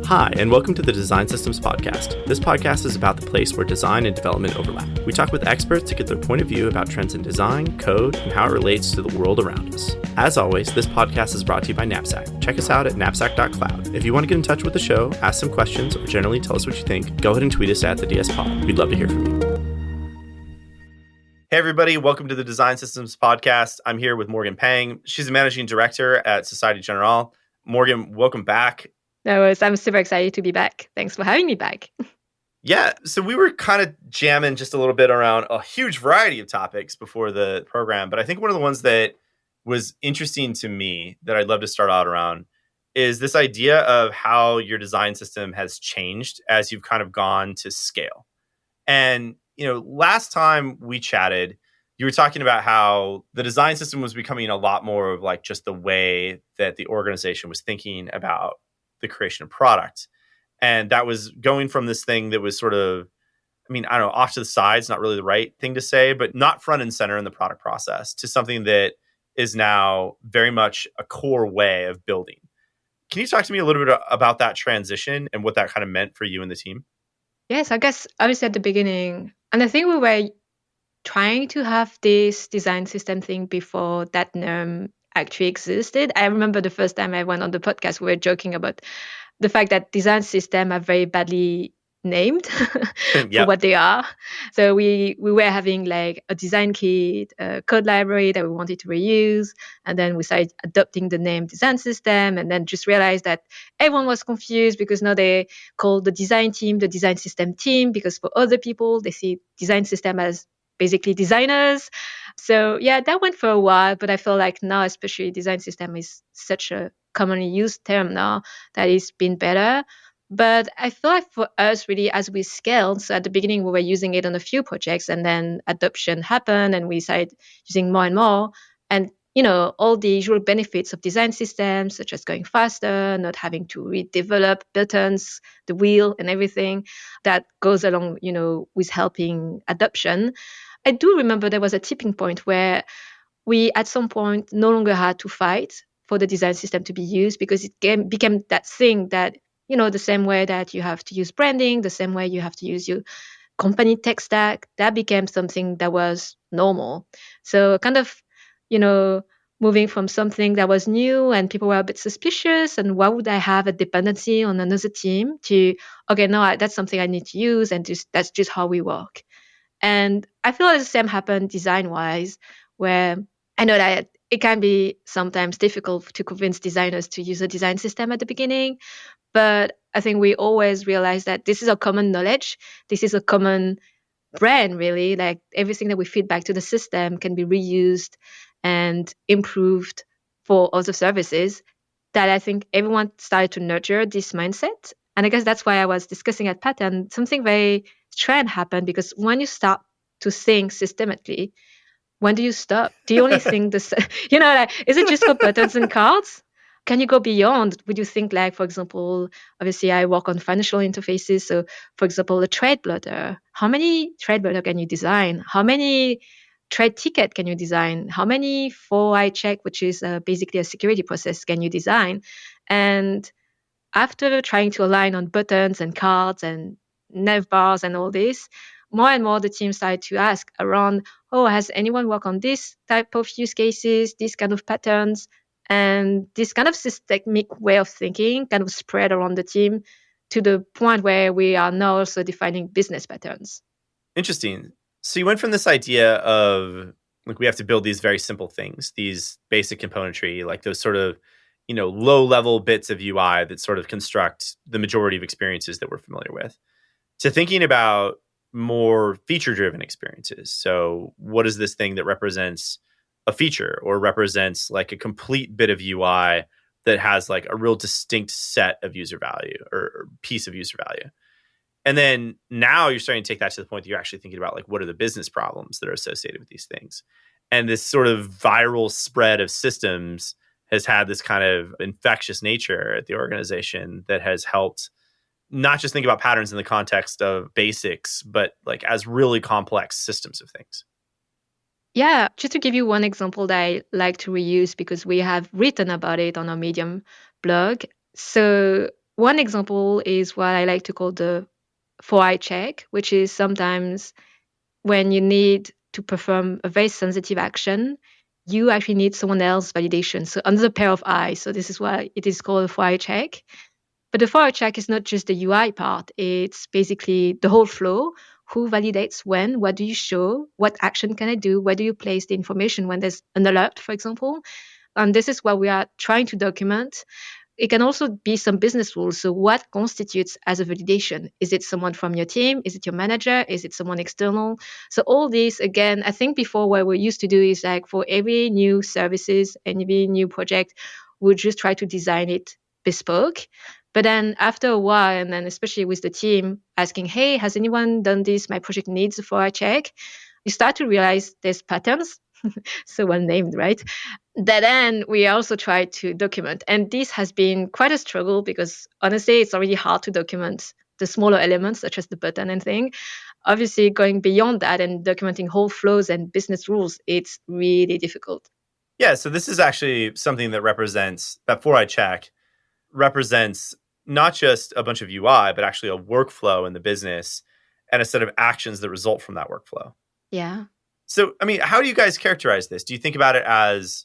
Hi, and welcome to the Design Systems Podcast. This podcast is about the place where design and development overlap. We talk with experts to get their point of view about trends in design, code, and how it relates to the world around us. As always, this podcast is brought to you by Knapsack. Check us out at knapsack.cloud. If you want to get in touch with the show, ask some questions, or generally tell us what you think, go ahead and tweet us at the DS Pod. We'd love to hear from you. Hey everybody, welcome to the Design Systems Podcast. I'm here with Morgane Peng. She's the managing director at Societe Generale. Morgane, welcome back. No, I'm super excited to be back. Thanks for having me back. Yeah, so we were kind of jamming just a little bit around a huge variety of topics before the program, but I think one of the ones that was interesting to me that I'd love to start out around is this idea of how your design system has changed as you've kind of gone to scale. And, last time we chatted, you were talking about how the design system was becoming a lot more of like just the way that the organization was thinking about the creation of product. And that was going from this thing that was sort of, off to the sides, not really the right thing to say, but not front and center in the product process, to something that is now very much a core way of building. Can you talk to me a little bit about that transition and what that kind of meant for you and the team? Yes, I guess obviously at the beginning, and I think we were trying to have this design system thing before that term actually existed. I remember the first time I went on the podcast, we were joking about the fact that design systems are very badly named for what they are. So we were having like a design kit, a code library that we wanted to reuse. And then we started adopting the name design system, and then just realized that everyone was confused because now they call the design team the design system team, because for other people, they see design system as basically designers. So yeah, that went for a while, but I feel like now, especially design system is such a commonly used term now that it's been better. But I feel like for us, really, as we scaled, so at the beginning, we were using it on a few projects, and then adoption happened, and we started using more and more. And, all the usual benefits of design systems, such as going faster, not having to redevelop buttons, the wheel, and everything that goes along, with helping adoption. I do remember there was a tipping point where we, at some point, no longer had to fight for the design system to be used, because it became that thing that, the same way that you have to use branding, the same way you have to use your company tech stack, that became something that was normal. So kind of, moving from something that was new and people were a bit suspicious, and why would I have a dependency on another team, to, okay, no, that's something I need to use, and that's just how we work. And I feel like the same happened design-wise, where I know that it can be sometimes difficult to convince designers to use a design system at the beginning. But I think we always realize that this is a common knowledge. This is a common brand, really. Like everything that we feed back to the system can be reused and improved for other services, that I think everyone started to nurture this mindset. And I guess that's why I was discussing at Pattern, something very strange happened, because when you start to think systematically, when do you stop? Do you only think this, is it just for buttons and cards? Can you go beyond? Would you think, like, for example, obviously I work on financial interfaces. So for example, a trade blotter, how many trade blotter can you design? How many trade ticket can you design? How many 4i check, which is basically a security process, can you design? And after trying to align on buttons and cards and nav bars and all this, more and more the team started to ask around, has anyone worked on this type of use cases, this kind of patterns? And this kind of systemic way of thinking kind of spread around the team to the point where we are now also defining business patterns. Interesting. So you went from this idea of, like, we have to build these very simple things, these basic componentry, like those sort of, low-level bits of UI that sort of construct the majority of experiences that we're familiar with, to thinking about more feature-driven experiences. So what is this thing that represents a feature or represents like a complete bit of UI that has like a real distinct set of user value or piece of user value? And then now you're starting to take that to the point that you're actually thinking about, like, what are the business problems that are associated with these things? And this sort of viral spread of systems has had this kind of infectious nature at the organization that has helped not just think about patterns in the context of basics, but like as really complex systems of things. Yeah, just to give you one example that I like to reuse, because we have written about it on our Medium blog. So one example is what I like to call the 4-eye check, which is sometimes when you need to perform a very sensitive action, you actually need someone else's validation. So another pair of eyes. So this is why it is called a 4-eye check. But the 4-eye check is not just the UI part. It's basically the whole flow. Who validates when? What do you show? What action can I do? Where do you place the information when there's an alert, for example? And this is what we are trying to document. It can also be some business rules. So what constitutes as a validation? Is it someone from your team? Is it your manager? Is it someone external? So all this, again, I think before what we used to do is like for every new services and every new project, we'll just try to design it bespoke. But then after a while, and then especially with the team asking, hey, has anyone done this? My project needs a 4-eye check. You start to realize there's patterns. So well named, right? That then we also try to document. And this has been quite a struggle because honestly, it's already hard to document the smaller elements such as the button and thing. Obviously, going beyond that and documenting whole flows and business rules, it's really difficult. Yeah, so this is actually something that represents that 4-eye check represents not just a bunch of UI, but actually a workflow in the business and a set of actions that result from that workflow. Yeah. So, I mean, how do you guys characterize this? Do you think about it as,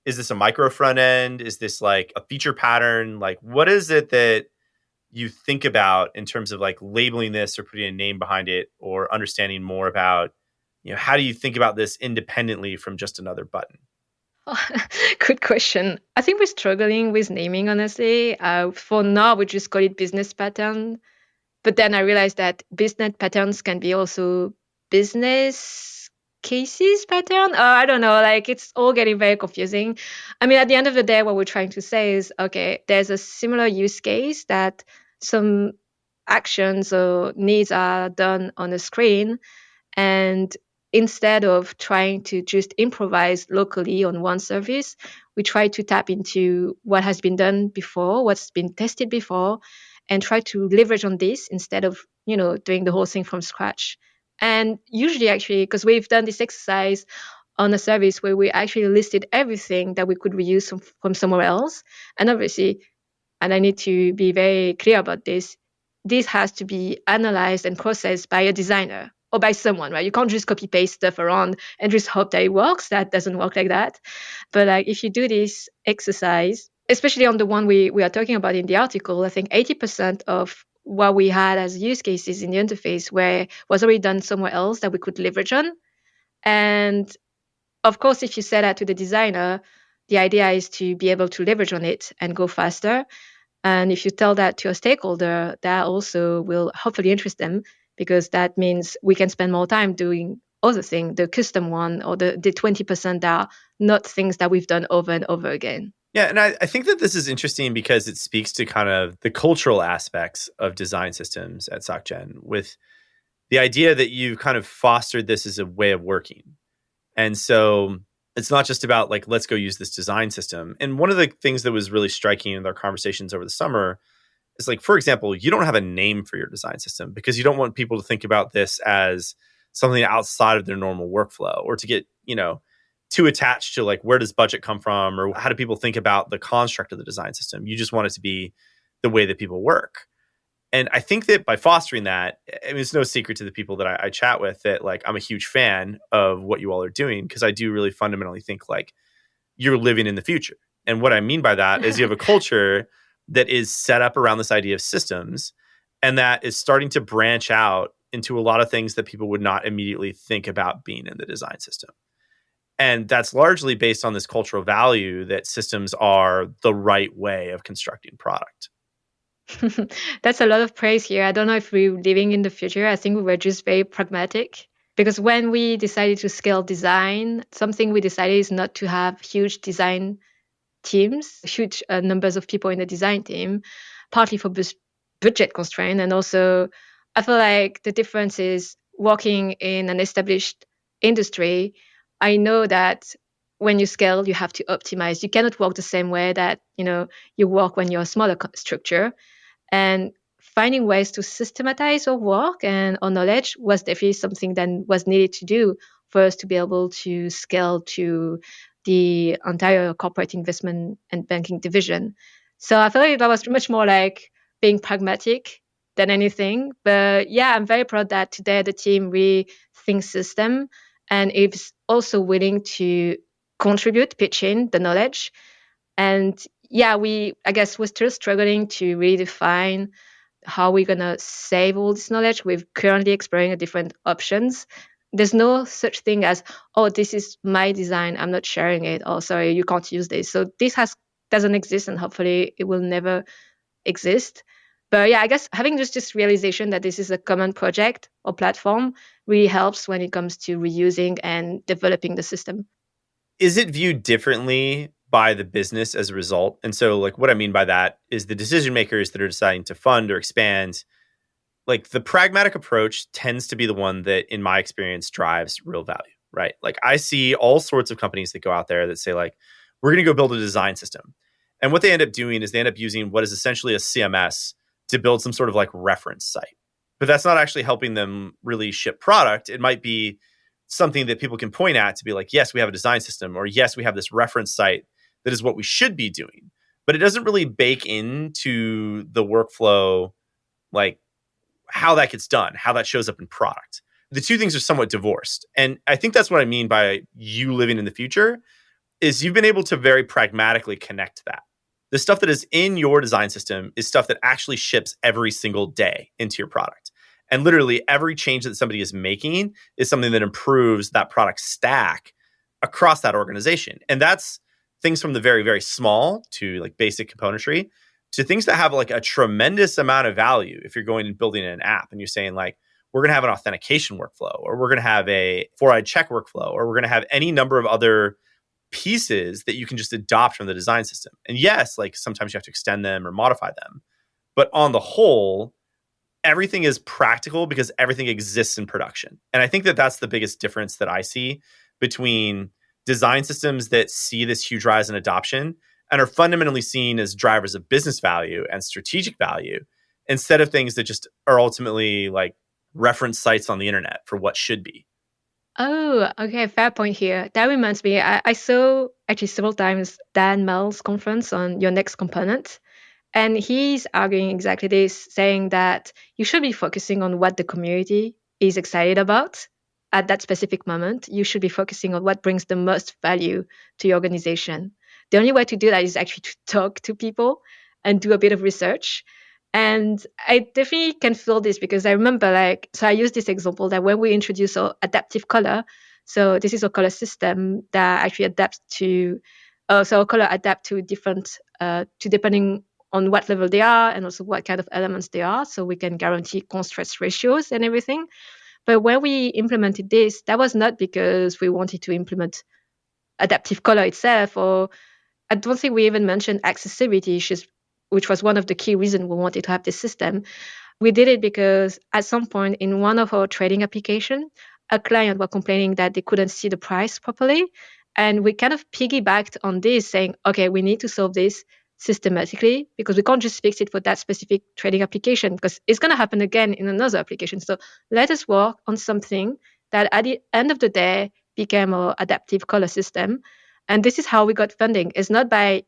is this a micro front end? Is this like a feature pattern? Like, what is it that you think about in terms of like labeling this or putting a name behind it or understanding more about, how do you think about this independently from just another button? Good question. I think we're struggling with naming, honestly. For now, we just call it business pattern. But then I realized that business patterns can be also business cases pattern. I don't know, like it's all getting very confusing. I mean, at the end of the day, what we're trying to say is, okay, there's a similar use case that some actions or needs are done on a screen. And instead of trying to just improvise locally on one service, we try to tap into what has been done before, what's been tested before, and try to leverage on this instead of, doing the whole thing from scratch. And usually, actually, because we've done this exercise on a service where we actually listed everything that we could reuse from somewhere else. And obviously, and I need to be very clear about this has to be analyzed and processed by a designer or by someone, right? You can't just copy paste stuff around and just hope that it works. That doesn't work like that. But like if you do this exercise, especially on the one we are talking about in the article, I think 80% of what we had as use cases in the interface was already done somewhere else that we could leverage on. And of course, if you say that to the designer, the idea is to be able to leverage on it and go faster. And if you tell that to a stakeholder, that also will hopefully interest them because that means we can spend more time doing other things, the custom one or the 20% that are not things that we've done over and over again. Yeah, and I think that this is interesting because it speaks to kind of the cultural aspects of design systems at SocGen with the idea that you've kind of fostered this as a way of working. And so it's not just about like, let's go use this design system. And one of the things that was really striking in our conversations over the summer is like, for example, you don't have a name for your design system because you don't want people to think about this as something outside of their normal workflow or to get, too attached to like, where does budget come from or how do people think about the construct of the design system? You just want it to be the way that people work. And I think that by fostering that, I mean, it's no secret to the people that I chat with that like I'm a huge fan of what you all are doing because I do really fundamentally think like you're living in the future. And what I mean by that is you have a culture that is set up around this idea of systems and that is starting to branch out into a lot of things that people would not immediately think about being in the design system. And that's largely based on this cultural value that systems are the right way of constructing product. That's a lot of praise here. I don't know if we're living in the future. I think we were just very pragmatic because when we decided to scale design, something we decided is not to have huge design teams, huge numbers of people in the design team, partly for budget constraint. And also, I feel like the difference is working in an established industry. I know that when you scale, you have to optimize. You cannot work the same way that you work when you're a smaller structure. And finding ways to systematize our work and our knowledge was definitely something that was needed to do for us to be able to scale to the entire corporate investment and banking division. So I feel like that was much more like being pragmatic than anything. But yeah, I'm very proud that today the team really thinks system and is also willing to contribute, pitch in the knowledge. And yeah, I guess we're still struggling to really define how we're going to save all this knowledge. We're currently exploring different options. There's no such thing as, oh, this is my design, I'm not sharing it. Oh, sorry, you can't use this. So this doesn't exist, and hopefully it will never exist. But yeah, I guess having just this realization that this is a common project or platform really helps when it comes to reusing and developing the system. Is it viewed differently by the business as a result? And so, like, what I mean by that is the decision makers that are deciding to fund or expand, like, the pragmatic approach tends to be the one that, in my experience, drives real value, right? Like, I see all sorts of companies that go out there that say, like, we're going to go build a design system. And what they end up doing is they end up using what is essentially a CMS to build some sort of like reference site. But that's not actually helping them really ship product. It might be something that people can point at to be like, yes, we have a design system, or yes, we have this reference site that is what we should be doing. But it doesn't really bake into the workflow, like how that gets done, how that shows up in product. The two things are somewhat divorced. And I think that's what I mean by you living in the future is you've been able to very pragmatically connect that. The stuff that is in your design system is stuff that actually ships every single day into your product. And literally every change that somebody is making is something that improves that product stack across that organization. And that's things from the very, very small to like basic componentry to things that have like a tremendous amount of value. If you're going and building an app and you're saying like, we're going to have an authentication workflow, or we're going to have a four-eyed check workflow, or we're going to have any number of other pieces that you can just adopt from the design system. And yes, like sometimes you have to extend them or modify them. But on the whole, everything is practical because everything exists in production. And I think that that's the biggest difference that I see between design systems that see this huge rise in adoption and are fundamentally seen as drivers of business value and strategic value instead of things that just are ultimately like reference sites on the internet for what should be. Oh, okay, fair point here. That reminds me, I saw actually several times Dan Mell's conference on your next component. And he's arguing exactly this, saying that you should be focusing on what the community is excited about at that specific moment. You should be focusing on what brings the most value to your organization. The only way to do that is actually to talk to people and do a bit of research. And I definitely can feel this because I remember, so I use this example that when we introduce our adaptive color, so this is a color system that actually adapts to, so our color adapt to different, to depending on what level they are and also what kind of elements they are, so we can guarantee contrast ratios and everything. But when we implemented this, that was not because we wanted to implement adaptive color itself, or I don't think we even mentioned accessibility issues, which was one of the key reasons we wanted to have this system. We did it because at some point in one of our trading applications, a client was complaining that they couldn't see the price properly. And we kind of piggybacked on this, saying, okay, we need to solve this systematically because we can't just fix it for that specific trading application because it's going to happen again in another application. So let us work on something that at the end of the day became our adaptive color system. And this is how we got funding. It's not by,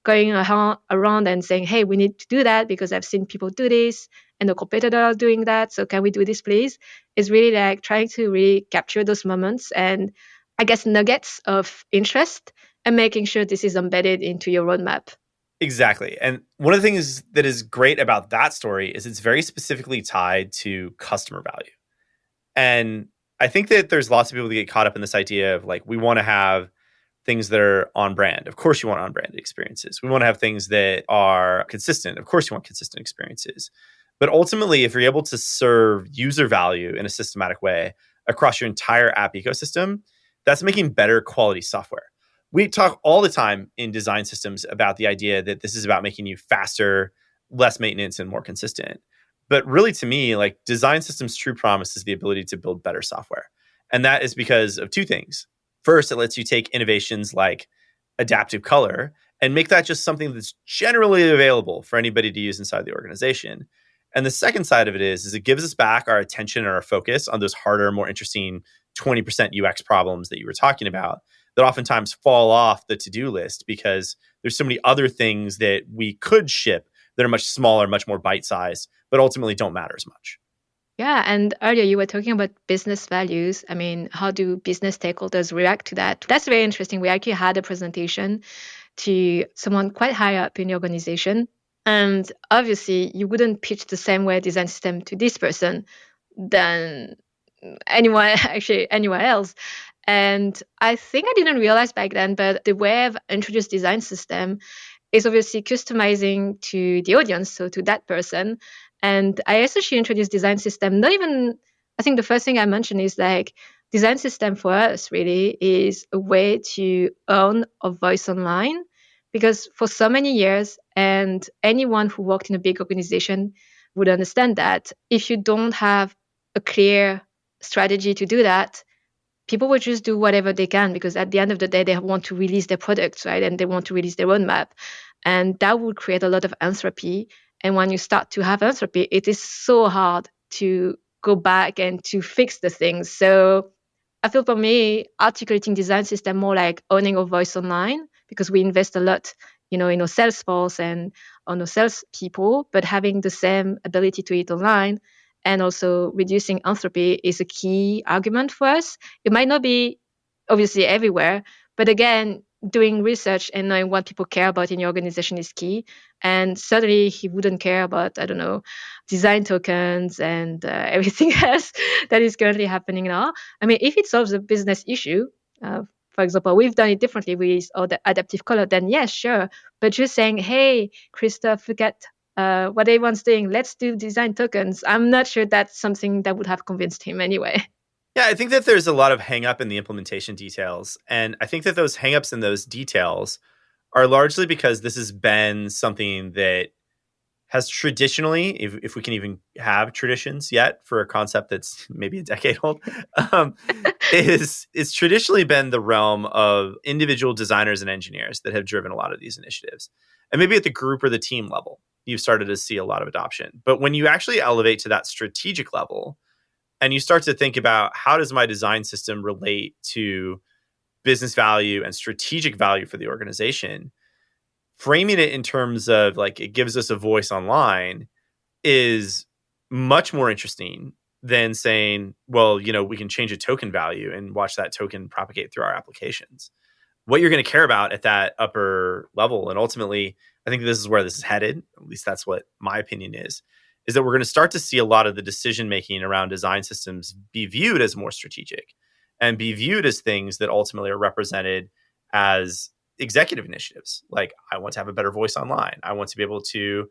going around and saying, hey, we need to do that because I've seen people do this and the competitor are doing that. So can we do this, please? It's really like trying to really capture those moments and I guess nuggets of interest and making sure this is embedded into your roadmap. Exactly. And one of the things that is great about that story is it's very specifically tied to customer value. And I think that there's lots of people that get caught up in this idea of like, we want to have things that are on brand. Of course, you want on brand experiences. We want to have things that are consistent. Of course, you want consistent experiences. But ultimately, if you're able to serve user value in a systematic way across your entire app ecosystem, that's making better quality software. We talk all the time in design systems about the idea that this is about making you faster, less maintenance, and more consistent. But really, to me, like design systems' true promise is the ability to build better software. And that is because of two things. First, it lets you take innovations like adaptive color and make that just something that's generally available for anybody to use inside the organization. And the second side of it is it gives us back our attention and our focus on those harder, more interesting 20% UX problems that you were talking about that oftentimes fall off the to-do list because there's so many other things that we could ship that are much smaller, much more bite-sized, but ultimately don't matter as much. Yeah, and earlier you were talking about business values. I mean, how do business stakeholders react to that? That's very interesting. We actually had a presentation to someone quite high up in the organization. And obviously, you wouldn't pitch the same way design system to this person than anyone, actually, anywhere else. And I think I didn't realize back then, but the way I've introduced design system is obviously customizing to the audience, so to that person. And I essentially introduced design system, not even, I think the first thing I mentioned is like design system for us really is a way to own a voice online. Because for so many years, and anyone who worked in a big organization would understand that if you don't have a clear strategy to do that, people will just do whatever they can because at the end of the day, they want to release their products, right? And they want to release their roadmap. And that would create a lot of entropy. And when you start to have entropy, it is so hard to go back and to fix the things. So I feel for me, articulating design system more like owning our voice online because we invest a lot, in our sales force and on our sales people, but having the same ability to it online and also reducing entropy is a key argument for us. It might not be obviously everywhere, but again, doing research and knowing what people care about in your organization is key. And certainly he wouldn't care about, I don't know, design tokens and everything else that is currently happening now. I mean, if it solves a business issue, for example, we've done it differently with all the adaptive color, then yes, sure. But just saying, hey, Christoph, look at what everyone's doing. Let's do design tokens. I'm not sure that's something that would have convinced him anyway. Yeah, I think that there's a lot of hang up in the implementation details. And I think that those hang ups in those details are largely because this has been something that has traditionally, if we can even have traditions yet for a concept that's maybe a decade old, um, is traditionally been the realm of individual designers and engineers that have driven a lot of these initiatives. And maybe at the group or the team level, you've started to see a lot of adoption. But when you actually elevate to that strategic level and you start to think about how does my design system relate to business value and strategic value for the organization, framing it in terms of like it gives us a voice online is much more interesting than saying, well, we can change a token value and watch that token propagate through our applications. What you're going to care about at that upper level, and ultimately, I think this is where this is headed, at least that's what my opinion is that we're going to start to see a lot of the decision making around design systems be viewed as more strategic and be viewed as things that ultimately are represented as executive initiatives. Like, I want to have a better voice online. I want to be able to,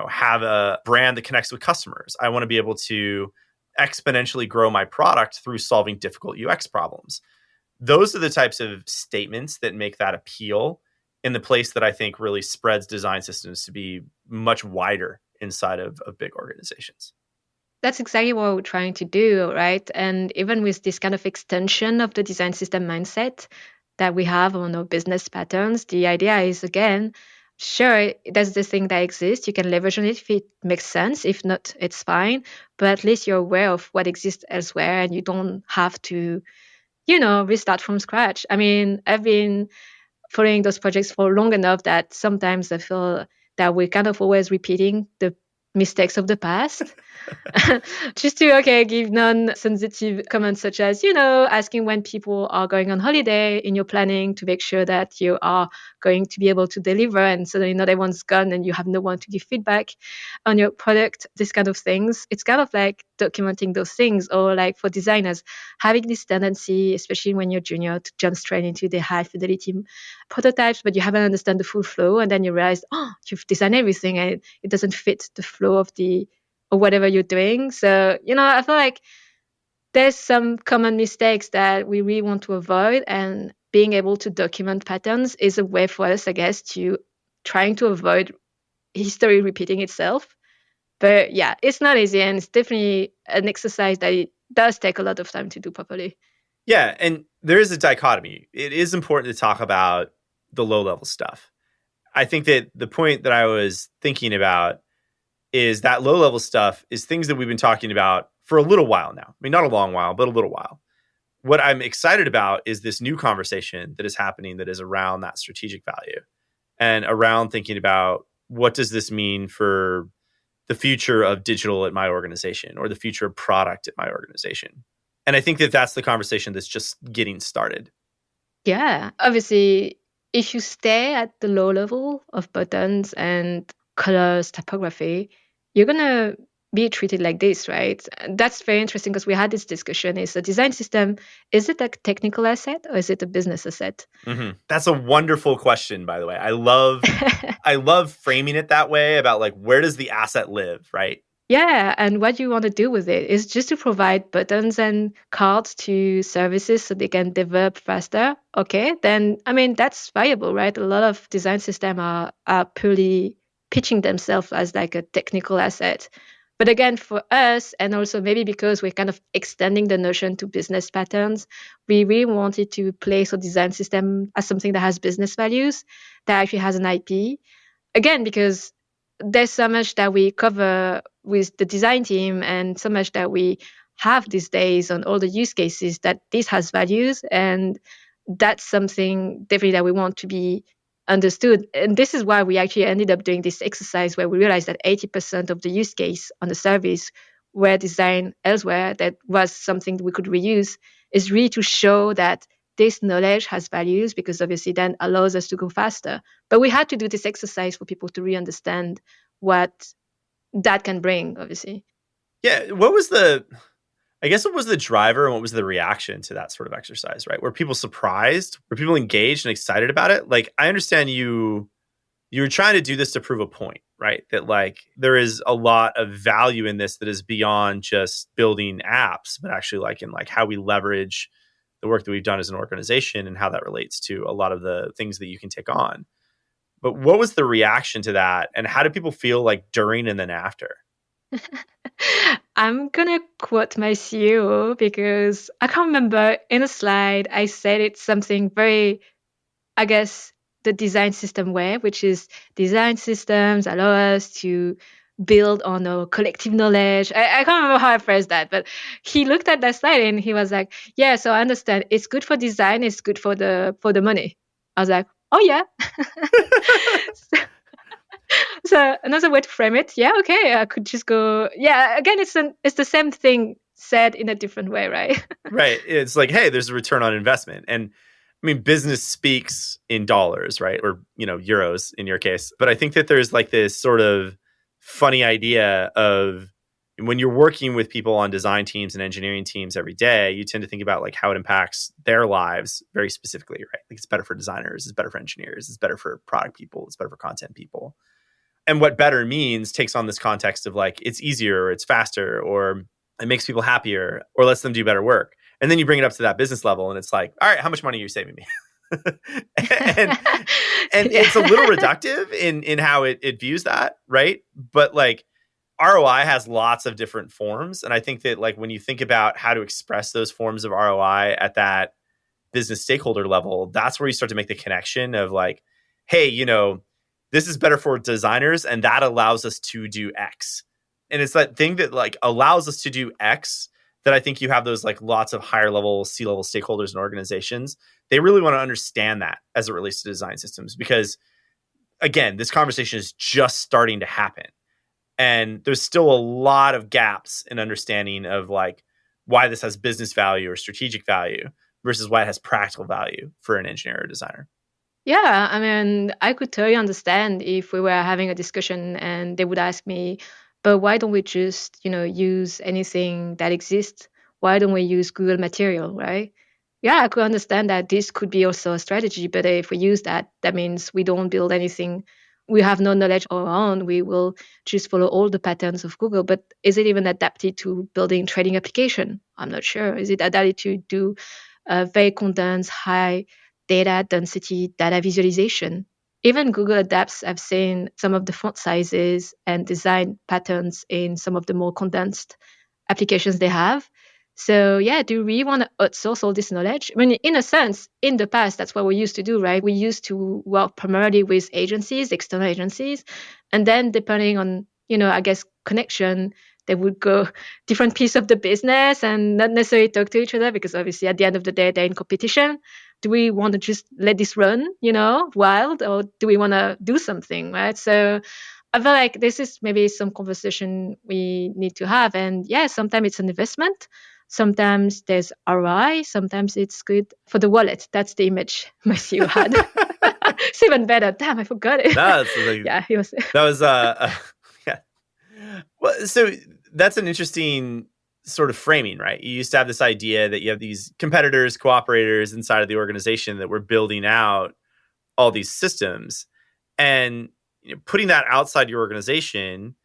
have a brand that connects with customers. I want to be able to exponentially grow my product through solving difficult UX problems. Those are the types of statements that make that appeal in the place that I think really spreads design systems to be much wider inside of big organizations. That's exactly what we're trying to do, right? And even with this kind of extension of the design system mindset that we have on our business patterns, the idea is again, sure, that's the thing that exists. You can leverage on it if it makes sense. If not, it's fine. But at least you're aware of what exists elsewhere and you don't have to, restart from scratch. I mean, I've been following those projects for long enough that sometimes I feel that we're kind of always repeating the mistakes of the past. Just to give non-sensitive comments such as asking when people are going on holiday in your planning to make sure that you are going to be able to deliver and suddenly not everyone's gone and you have no one to give feedback on your product, this kind of things. It's kind of like documenting those things, or like for designers having this tendency, especially when you're junior, to jump straight into the high fidelity prototypes, but you haven't understand the full flow, and then you realize, you've designed everything and it doesn't fit the flow of the or whatever you're doing. So, I feel like there's some common mistakes that we really want to avoid, and being able to document patterns is a way for us, I guess, to trying to avoid history repeating itself. But yeah, it's not easy, and it's definitely an exercise that it does take a lot of time to do properly. Yeah, and there is a dichotomy. It is important to talk about the low level stuff. I think that the point that I was thinking about is that low level stuff is things that we've been talking about for a little while now. I mean, not a long while, but a little while. What I'm excited about is this new conversation that is happening that is around that strategic value and around thinking about what does this mean for the future of digital at my organization or the future of product at my organization? And I think that that's the conversation that's just getting started. Yeah, obviously, if you stay at the low level of buttons and colors, typography, you're gonna be treated like this, right? And that's very interesting because we had this discussion. Is a design system, is it a technical asset or is it a business asset? That's a wonderful question, by the way. I love framing it that way about like, where does the asset live, right? Yeah, and what you want to do with it is just to provide buttons and cards to services so they can develop faster. Okay, then I mean that's viable, right? A lot of design systems are purely pitching themselves as like a technical asset. But again, for us, and also maybe because we're kind of extending the notion to business patterns, we really wanted to place a design system as something that has business values, that actually has an IP. Again, because there's so much that we cover with the design team and so much that we have these days on all the use cases that this has values, and that's something definitely that we want to be understood. And this is why we actually ended up doing this exercise where we realized that 80% of the use case on the service were designed elsewhere that was something we could reuse, is really to show that this knowledge has values, because obviously then allows us to go faster. But we had to do this exercise for people to really understand what that can bring, obviously. Yeah. I guess what was the driver and what was the reaction to that sort of exercise, right? Were people surprised? Were people engaged and excited about it? Like, I understand you were trying to do this to prove a point, right? That like there is a lot of value in this that is beyond just building apps, but actually like in like how we leverage the work that we've done as an organization and how that relates to a lot of the things that you can take on. But what was the reaction to that? And how did people feel like during and then after? I'm gonna quote my CEO because I can't remember, in a slide I said it's something very, I guess, the design system way, which is design systems allow us to build on our collective knowledge. I can't remember how I phrased that, but he looked at that slide and he was like, yeah, so I understand it's good for design, it's good for the money. I was like, oh yeah. So another way to frame it, yeah, okay, I could just go, yeah, again, it's the same thing said in a different way, right? Right. It's like, hey, there's a return on investment. And I mean, business speaks in dollars, right? Or, euros in your case. But I think that there's like this sort of funny idea of when you're working with people on design teams and engineering teams every day, you tend to think about like how it impacts their lives very specifically, right? Like it's better for designers, it's better for engineers, it's better for product people, it's better for content people. And what better means takes on this context of like it's easier, or it's faster, or it makes people happier, or lets them do better work. And then you bring it up to that business level and it's like, all right, how much money are you saving me? and it's a little reductive in how it views that, right? But like ROI has lots of different forms. And I think that like when you think about how to express those forms of ROI at that business stakeholder level, that's where you start to make the connection of like, hey, this is better for designers and that allows us to do X. And it's that thing that like allows us to do X that I think you have those like lots of higher level C-level stakeholders and organizations. They really want to understand that as it relates to design systems, because again, this conversation is just starting to happen. And there's still a lot of gaps in understanding of like why this has business value or strategic value versus why it has practical value for an engineer or designer. Yeah, I mean, I could totally understand if we were having a discussion and they would ask me, but why don't we just, use anything that exists? Why don't we use Google Material, right? Yeah, I could understand that this could be also a strategy, but if we use that, that means we don't build anything. We have no knowledge of our own. We will just follow all the patterns of Google. But is it even adapted to building trading application? I'm not sure. Is it adapted to do very condensed, high data density, data visualization? Even Google adapts, I've seen some of the font sizes and design patterns in some of the more condensed applications they have. So yeah, do we want to outsource all this knowledge? I mean, in a sense, in the past, that's what we used to do, right? We used to work primarily with agencies, external agencies, and then depending on, I guess, connection, they would go different piece of the business and not necessarily talk to each other because obviously at the end of the day, they're in competition. do we want to just let this run, wild, or do we want to do something, right? So I feel like this is maybe some conversation we need to have. And yeah, sometimes it's an investment. Sometimes there's ROI. Sometimes it's good for the wallet. That's the image my CEO had. It's even better. Damn, I forgot it. That's like, Yeah, he was. that was yeah. Well, so that's an interesting sort of framing, right? You used to have this idea that you have these competitors, cooperators inside of the organization that were building out all these systems, and putting that outside your organization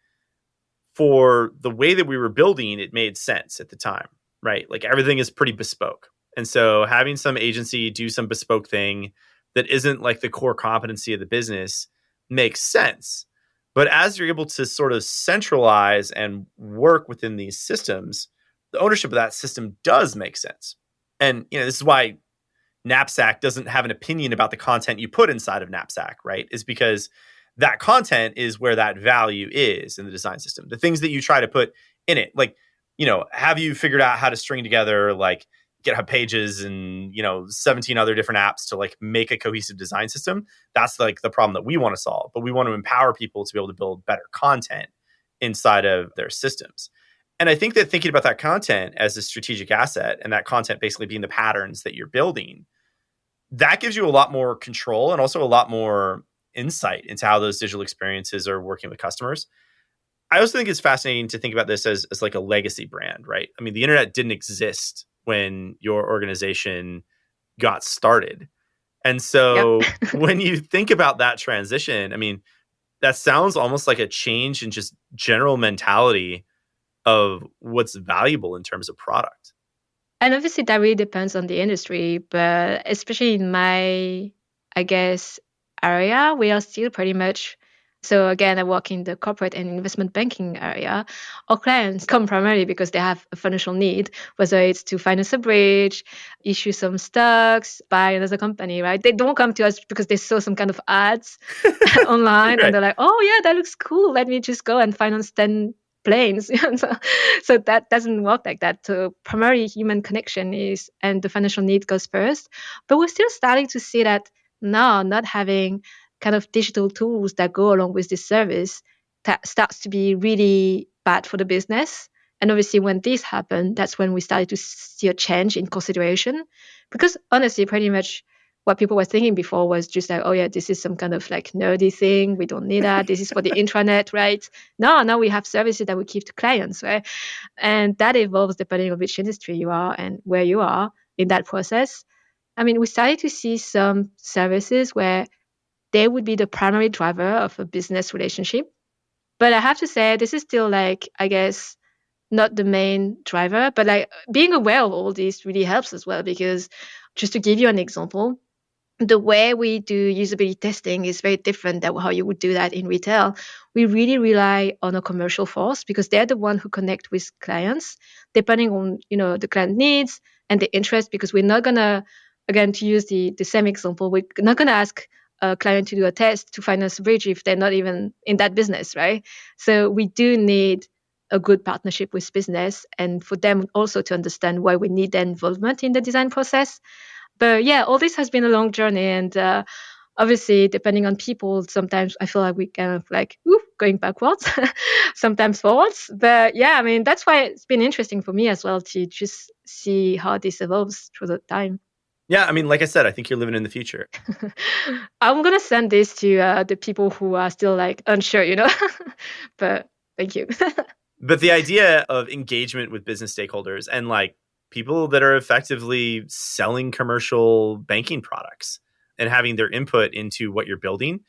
for the way that we were building, it made sense at the time, right? Like everything is pretty bespoke. And so having some agency do some bespoke thing that isn't like the core competency of the business makes sense. But as you're able to sort of centralize and work within these systems, the ownership of that system does make sense. And this is why Knapsack doesn't have an opinion about the content you put inside of Knapsack, right? Is because that content is where that value is in the design system. The things that you try to put in it, like, have you figured out how to string together like GitHub pages and, 17 other different apps to like make a cohesive design system? That's like the problem that we want to solve, but we want to empower people to be able to build better content inside of their systems. And I think that thinking about that content as a strategic asset, and that content basically being the patterns that you're building, that gives you a lot more control and also a lot more insight into how those digital experiences are working with customers. I also think it's fascinating to think about this as like a legacy brand, right? I mean, the internet didn't exist when your organization got started. And so Yep. when you think about that transition, I mean, that sounds almost like a change in just general mentality of what's valuable in terms of product. And obviously, that really depends on the industry, but especially in my, I guess, area, we are still pretty much. So again, I work in the corporate and investment banking area. Our clients come primarily because they have a financial need, whether it's to finance a bridge, issue some stocks, buy another company, right? They don't come to us because they saw some kind of ads online and Right. they're like, oh yeah, that looks cool. Let me just go and finance 10 planes. So that doesn't work like that. So primarily human connection is, and the financial need goes first. But we're still starting to see that now not having kind of digital tools that go along with this service, that starts to be really bad for the business. And obviously when this happened, that's when we started to see a change in consideration. Because honestly, pretty much what people were thinking before was just like, oh yeah, this is some kind of like nerdy thing. We don't need that. This is for the intranet, right? No, now we have services that we give to clients, right? And that evolves depending on which industry you are and where you are in that process. I mean, we started to see some services where they would be the primary driver of a business relationship. But I have to say, this is still like, I guess, not the main driver, but like being aware of all this really helps as well. Because just to give you an example, the way we do usability testing is very different than how you would do that in retail. We really rely on a commercial force because they're the one who connect with clients depending on the client needs and the interest. Because we're not gonna, again, to use the same example, we're not gonna ask a client to do a test to finance a bridge if they're not even in that business, right? So we do need a good partnership with business and for them also to understand why we need their involvement in the design process. But yeah, all this has been a long journey, and obviously, depending on people, sometimes I feel like we kind of like going backwards, sometimes forwards. But yeah, I mean, that's why it's been interesting for me as well to just see how this evolves through the time. Yeah, I mean, like I said, I think you're living in the future. I'm gonna send this to the people who are still like unsure, but thank you. But the idea of engagement with business stakeholders and like people that are effectively selling commercial banking products and having their input into what you're building,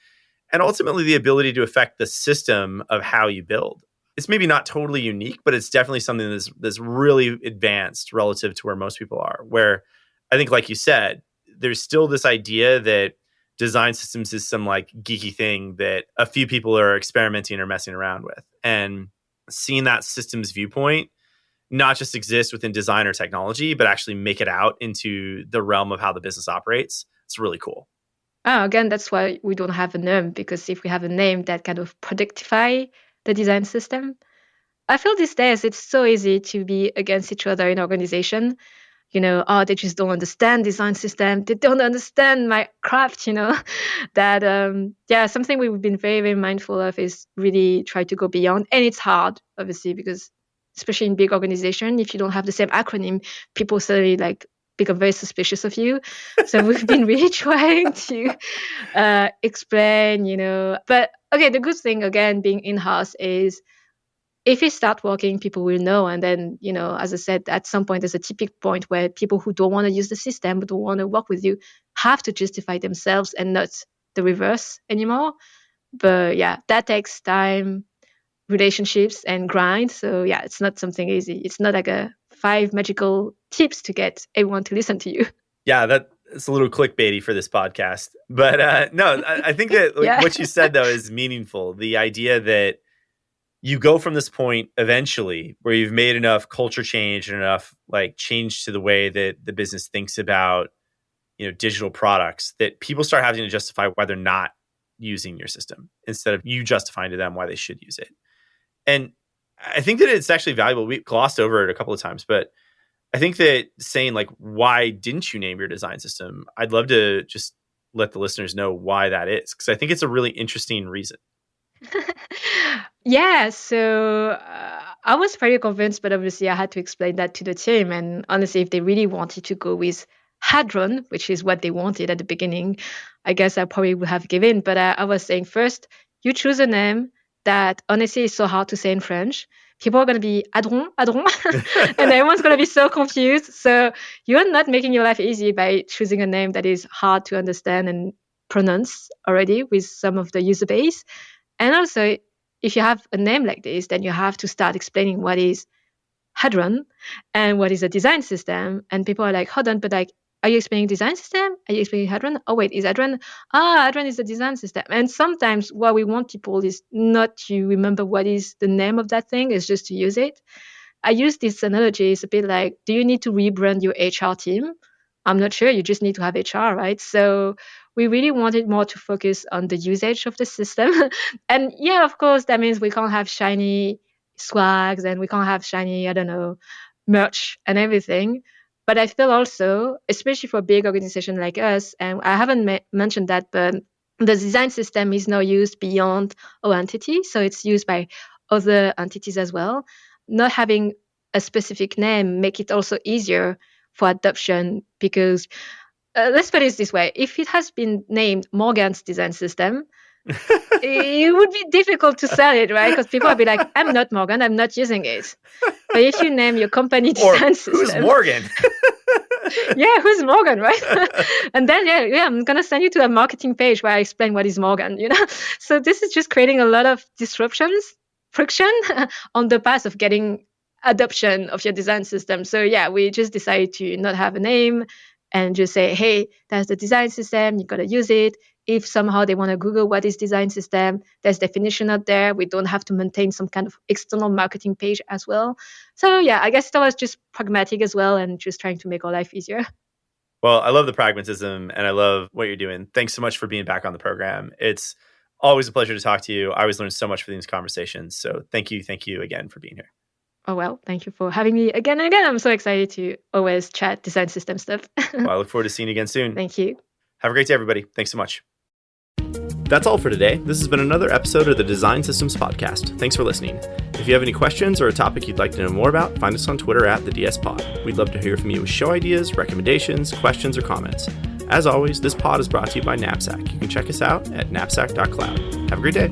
and ultimately the ability to affect the system of how you build. It's maybe not totally unique, but it's definitely something that's really advanced relative to where most people are. Where I think, like you said, there's still this idea that design systems is some like geeky thing that a few people are experimenting or messing around with. And seeing that systems viewpoint not just exist within design or technology, but actually make it out into the realm of how the business operates, it's really cool. Oh, again, that's why we don't have a name, because if we have a name that kind of predictify the design system, I feel these days it's so easy to be against each other in organization. oh, they just don't understand design system. They don't understand my craft, that, something we've been very, very mindful of is really try to go beyond. And it's hard, obviously, because especially in big organization, if you don't have the same acronym, people suddenly become very suspicious of you. So we've been really trying to explain, but okay, the good thing, again, being in-house is if it start working, people will know. And then, as I said, at some point, there's a tipping point where people who don't want to use the system, but don't want to work with you, have to justify themselves and not the reverse anymore. But yeah, that takes time, relationships, and grind. So yeah, it's not something easy. It's not like a 5 magical tips to get everyone to listen to you. Yeah, that's a little clickbaity for this podcast. But no, I think that what you said, though, is meaningful. The idea that you go from this point eventually where you've made enough culture change and enough change to the way that the business thinks about, digital products, that people start having to justify why they're not using your system instead of you justifying to them why they should use it. And I think that it's actually valuable. We glossed over it a couple of times, but I think that saying why didn't you name your design system? I'd love to just let the listeners know why that is, because I think it's a really interesting reason. Yeah, so I was pretty convinced, but obviously I had to explain that to the team. And honestly, if they really wanted to go with Hadron, which is what they wanted at the beginning, I guess I probably would have given. But I was saying, first, you choose a name that honestly is so hard to say in French. People are going to be Hadron, and everyone's going to be so confused. So you're not making your life easy by choosing a name that is hard to understand and pronounce already with some of the user base. And also, if you have a name like this, then you have to start explaining what is Hadron and what is a design system. And people are like, hold on, but are you explaining design system? Are you explaining Hadron? Oh, wait, is Hadron? Hadron is the design system. And sometimes what we want people is not to remember what is the name of that thing, it's just to use it. I use this analogy. It's a bit like, do you need to rebrand your HR team? I'm not sure. You just need to have HR, right? So we really wanted more to focus on the usage of the system. And yeah, of course, that means we can't have shiny swags and we can't have shiny, merch and everything. But I feel also, especially for a big organization like us, and I haven't mentioned that, but the design system is now used beyond our entity. So it's used by other entities as well. Not having a specific name make it also easier for adoption, because let's put it this way. If it has been named Morgane's design system, it would be difficult to sell it, right? Because people will be like, I'm not Morgane, I'm not using it. But if you name your company design system... Who's Morgane? Yeah, who's Morgane, right? And then, I'm going to send you to a marketing page where I explain what is Morgane, So this is just creating a lot of disruptions, friction on the path of getting adoption of your design system. So yeah, we just decided to not have a name and just say, hey, that's the design system, you got to use it. If somehow they want to Google what is design system, there's definition out there. We don't have to maintain some kind of external marketing page as well. So yeah, I guess that was just pragmatic as well and just trying to make our life easier. Well, I love the pragmatism and I love what you're doing. Thanks so much for being back on the program. It's always a pleasure to talk to you. I always learn so much from these conversations. So thank you again for being here. Oh, well, thank you for having me again and again. I'm so excited to always chat design system stuff. Well, I look forward to seeing you again soon. Thank you. Have a great day, everybody. Thanks so much. That's all for today. This has been another episode of the Design Systems Podcast. Thanks for listening. If you have any questions or a topic you'd like to know more about, find us on Twitter @TheDSPod. We'd love to hear from you with show ideas, recommendations, questions, or comments. As always, this pod is brought to you by Knapsack. You can check us out at knapsack.cloud. Have a great day.